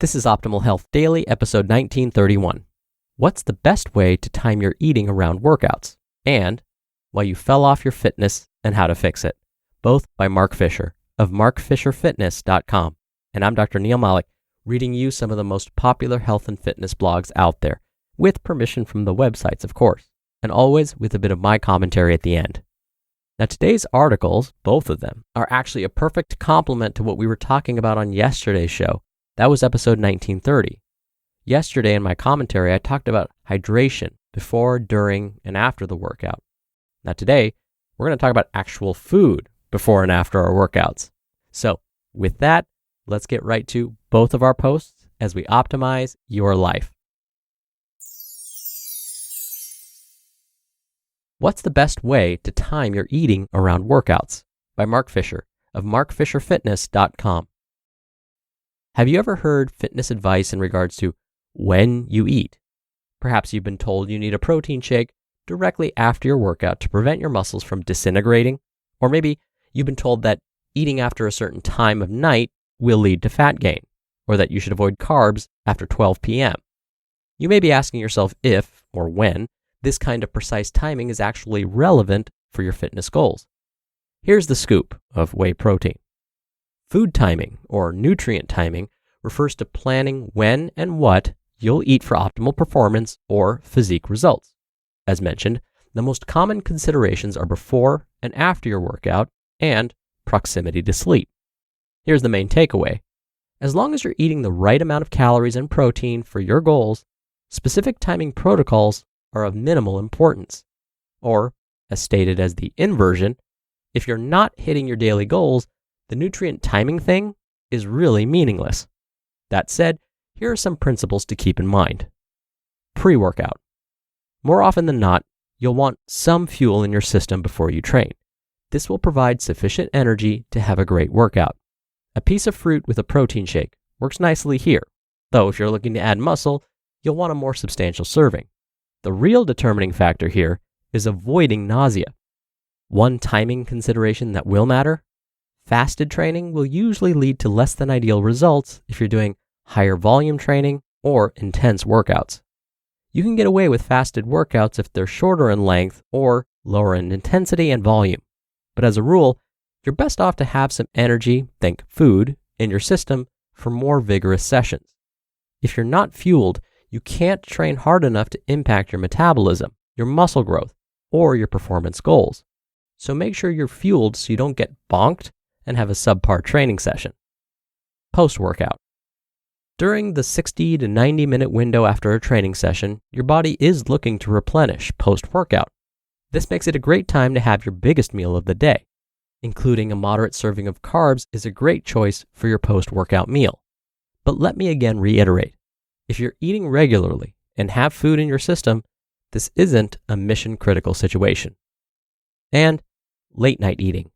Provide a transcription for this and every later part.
This is Optimal Health Daily, episode 1931. What's the best way to time your eating around workouts? And why you fell off your fitness and how to fix it. Both by Mark Fisher of markfisherfitness.com. And I'm Dr. Neil Malik, reading you some of the most popular health and fitness blogs out there, with permission from the websites, of course, and always with a bit of my commentary at the end. Now, today's articles, both of them, are actually a perfect complement to what we were talking about on yesterday's show. That was episode 1930. Yesterday in my commentary, I talked about hydration before, during, and after the workout. Now today, we're going to talk about actual food before and after our workouts. So with that, let's get right to both of our posts as we optimize your life. What's the best way to time your eating around workouts? By Mark Fisher of markfisherfitness.com. Have you ever heard fitness advice in regards to when you eat? Perhaps you've been told you need a protein shake directly after your workout to prevent your muscles from disintegrating, or maybe you've been told that eating after a certain time of night will lead to fat gain, or that you should avoid carbs after 12 p.m. You may be asking yourself if, or when, this kind of precise timing is actually relevant for your fitness goals. Here's the scoop of whey protein. Food timing, or nutrient timing, refers to planning when and what you'll eat for optimal performance or physique results. As mentioned, the most common considerations are before and after your workout and proximity to sleep. Here's the main takeaway. As long as you're eating the right amount of calories and protein for your goals, specific timing protocols are of minimal importance. Or, as stated as the inversion, if you're not hitting your daily goals, the nutrient timing thing is really meaningless. That said, here are some principles to keep in mind. Pre-workout. More often than not, you'll want some fuel in your system before you train. This will provide sufficient energy to have a great workout. A piece of fruit with a protein shake works nicely here, though if you're looking to add muscle, you'll want a more substantial serving. The real determining factor here is avoiding nausea. One timing consideration that will matter: fasted training will usually lead to less than ideal results if you're doing higher volume training or intense workouts. You can get away with fasted workouts if they're shorter in length or lower in intensity and volume. But as a rule, you're best off to have some energy, think food, in your system for more vigorous sessions. If you're not fueled, you can't train hard enough to impact your metabolism, your muscle growth, or your performance goals. So make sure you're fueled so you don't get bonked and have a subpar training session. Post-workout. During the 60 to 90 minute window after a training session, your body is looking to replenish post-workout. This makes it a great time to have your biggest meal of the day. Including a moderate serving of carbs is a great choice for your post-workout meal. But let me again reiterate, if you're eating regularly and have food in your system, this isn't a mission-critical situation. And late night eating.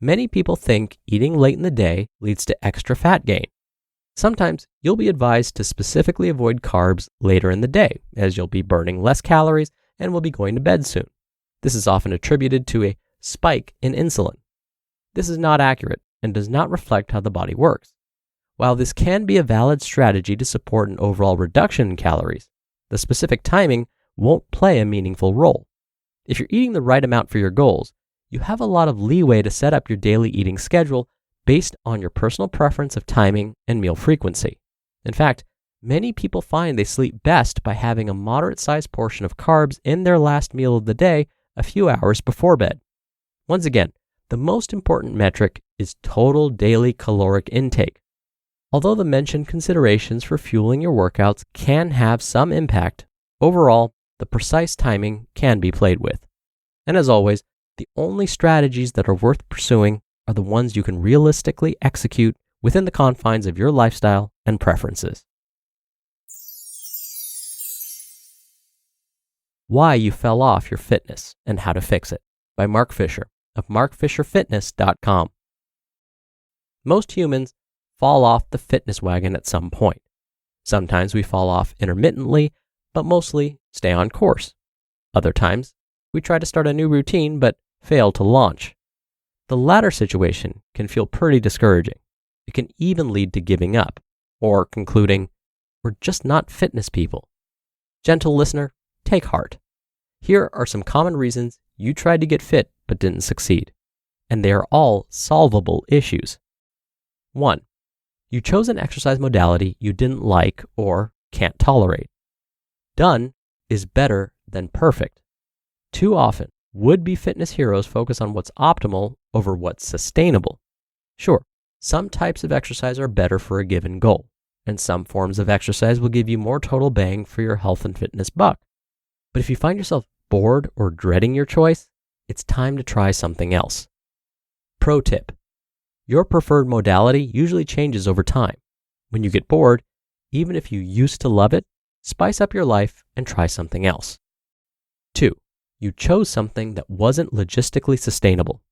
Many people think eating late in the day leads to extra fat gain. Sometimes you'll be advised to specifically avoid carbs later in the day, as you'll be burning less calories and will be going to bed soon. This is often attributed to a spike in insulin. This is not accurate and does not reflect how the body works. While this can be a valid strategy to support an overall reduction in calories, the specific timing won't play a meaningful role. If you're eating the right amount for your goals, you have a lot of leeway to set up your daily eating schedule based on your personal preference of timing and meal frequency. In fact, many people find they sleep best by having a moderate-sized portion of carbs in their last meal of the day a few hours before bed. Once again, the most important metric is total daily caloric intake. Although the mentioned considerations for fueling your workouts can have some impact, overall, the precise timing can be played with. And as always, the only strategies that are worth pursuing are the ones you can realistically execute within the confines of your lifestyle and preferences. Why you fell off your fitness and how to fix it, by Mark Fisher of markfisherfitness.com. Most humans fall off the fitness wagon at some point. Sometimes we fall off intermittently, but mostly stay on course. Other times, we try to start a new routine but fail to launch. The latter situation can feel pretty discouraging. It can even lead to giving up. or concluding, we're just not fitness people. Gentle listener, take heart. Here are some common reasons you tried to get fit but didn't succeed, and they are all solvable issues. 1. You chose an exercise modality you didn't like or can't tolerate. Done is better than perfect. Too often, would-be fitness heroes focus on what's optimal over what's sustainable. Sure, some types of exercise are better for a given goal, and some forms of exercise will give you more total bang for your health and fitness buck. But if you find yourself bored or dreading your choice, it's time to try something else. Pro tip: your preferred modality usually changes over time. When you get bored, even if you used to love it, spice up your life and try something else. 2. You chose something that wasn't logistically sustainable.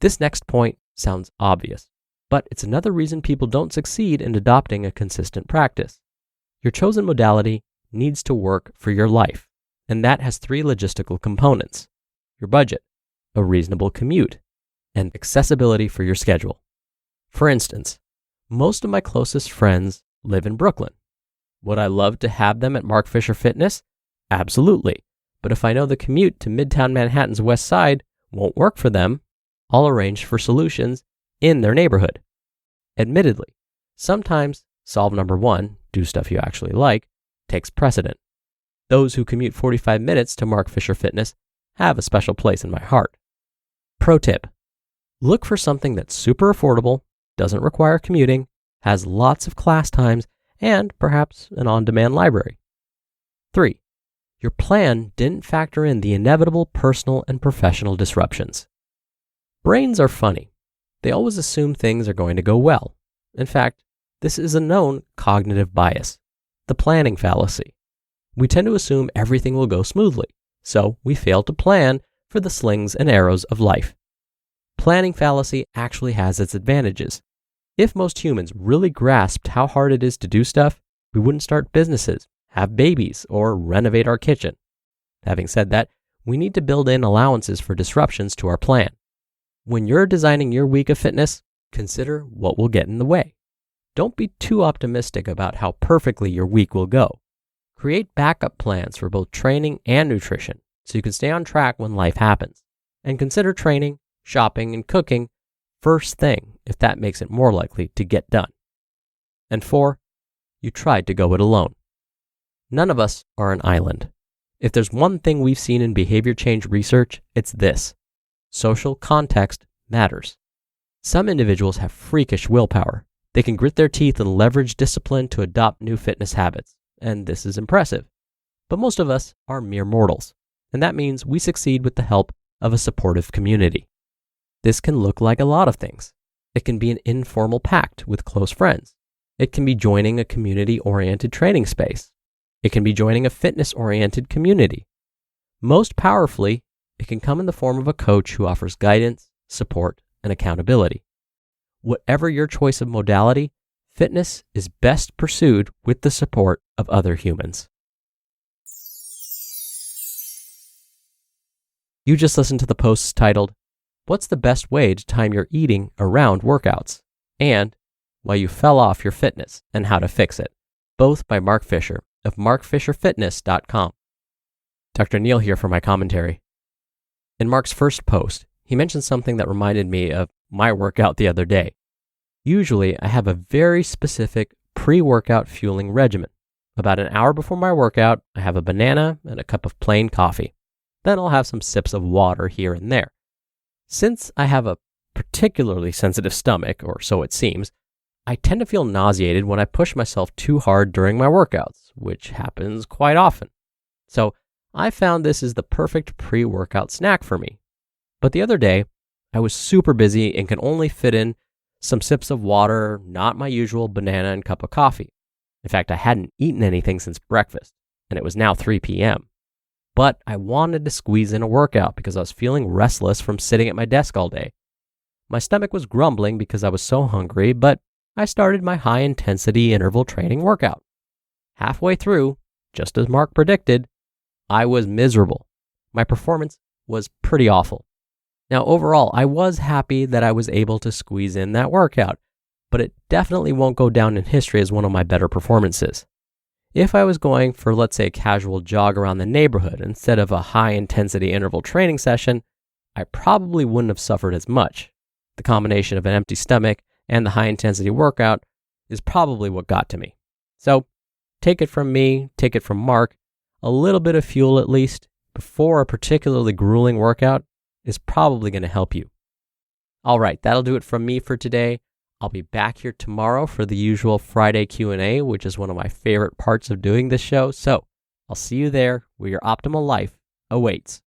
This next point sounds obvious, but it's another reason people don't succeed in adopting a consistent practice. Your chosen modality needs to work for your life, and that has 3 logistical components: your budget, a reasonable commute, and accessibility for your schedule. For instance, most of my closest friends live in Brooklyn. Would I love to have them at Mark Fisher Fitness? Absolutely. But if I know the commute to Midtown Manhattan's West Side won't work for them, I'll arrange for solutions in their neighborhood. Admittedly, sometimes solve number 1, do stuff you actually like, takes precedent. Those who commute 45 minutes to Mark Fisher Fitness have a special place in my heart. Pro tip: look for something that's super affordable, doesn't require commuting, has lots of class times, and perhaps an on-demand library. 3. Your plan didn't factor in the inevitable personal and professional disruptions. Brains are funny. They always assume things are going to go well. In fact, this is a known cognitive bias, the planning fallacy. We tend to assume everything will go smoothly, so we fail to plan for the slings and arrows of life. Planning fallacy actually has its advantages. If most humans really grasped how hard it is to do stuff, we wouldn't start businesses, have babies, or renovate our kitchen. Having said that, we need to build in allowances for disruptions to our plan. When you're designing your week of fitness, consider what will get in the way. Don't be too optimistic about how perfectly your week will go. Create backup plans for both training and nutrition so you can stay on track when life happens. And consider training, shopping, and cooking first thing if that makes it more likely to get done. And 4, you tried to go it alone. None of us are an island. If there's one thing we've seen in behavior change research, it's this: social context matters. Some individuals have freakish willpower. They can grit their teeth and leverage discipline to adopt new fitness habits, and this is impressive. But most of us are mere mortals, and that means we succeed with the help of a supportive community. This can look like a lot of things. It can be an informal pact with close friends. It can be joining a community-oriented training space. It can be joining a fitness-oriented community. Most powerfully, it can come in the form of a coach who offers guidance, support, and accountability. Whatever your choice of modality, fitness is best pursued with the support of other humans. You just listened to the posts titled, "What's the best way to time your eating around workouts?" and "Why you fell off your fitness and how to fix it," both by Mark Fisher of markfisherfitness.com. Dr. Neil here for my commentary. In Mark's first post, he mentioned something that reminded me of my workout the other day. Usually, I have a very specific pre-workout fueling regimen. About an hour before my workout, I have a banana and a cup of plain coffee. Then I'll have some sips of water here and there. Since I have a particularly sensitive stomach, or so it seems, I tend to feel nauseated when I push myself too hard during my workouts, which happens quite often. So I found this is the perfect pre-workout snack for me. But the other day, I was super busy and could only fit in some sips of water, not my usual banana and cup of coffee. In fact, I hadn't eaten anything since breakfast, and it was now 3 p.m. But I wanted to squeeze in a workout because I was feeling restless from sitting at my desk all day. My stomach was grumbling because I was so hungry, but I started my high-intensity interval training workout. Halfway through, just as Mark predicted, I was miserable. My performance was pretty awful. Now, overall, I was happy that I was able to squeeze in that workout, but it definitely won't go down in history as one of my better performances. If I was going for, let's say, a casual jog around the neighborhood instead of a high-intensity interval training session, I probably wouldn't have suffered as much. The combination of an empty stomach and the high-intensity workout is probably what got to me. So, take it from me, take it from Mark, a little bit of fuel at least before a particularly grueling workout is probably going to help you. All right, that'll do it from me for today. I'll be back here tomorrow for the usual Friday Q&A, which is one of my favorite parts of doing this show. So I'll see you there where your optimal life awaits.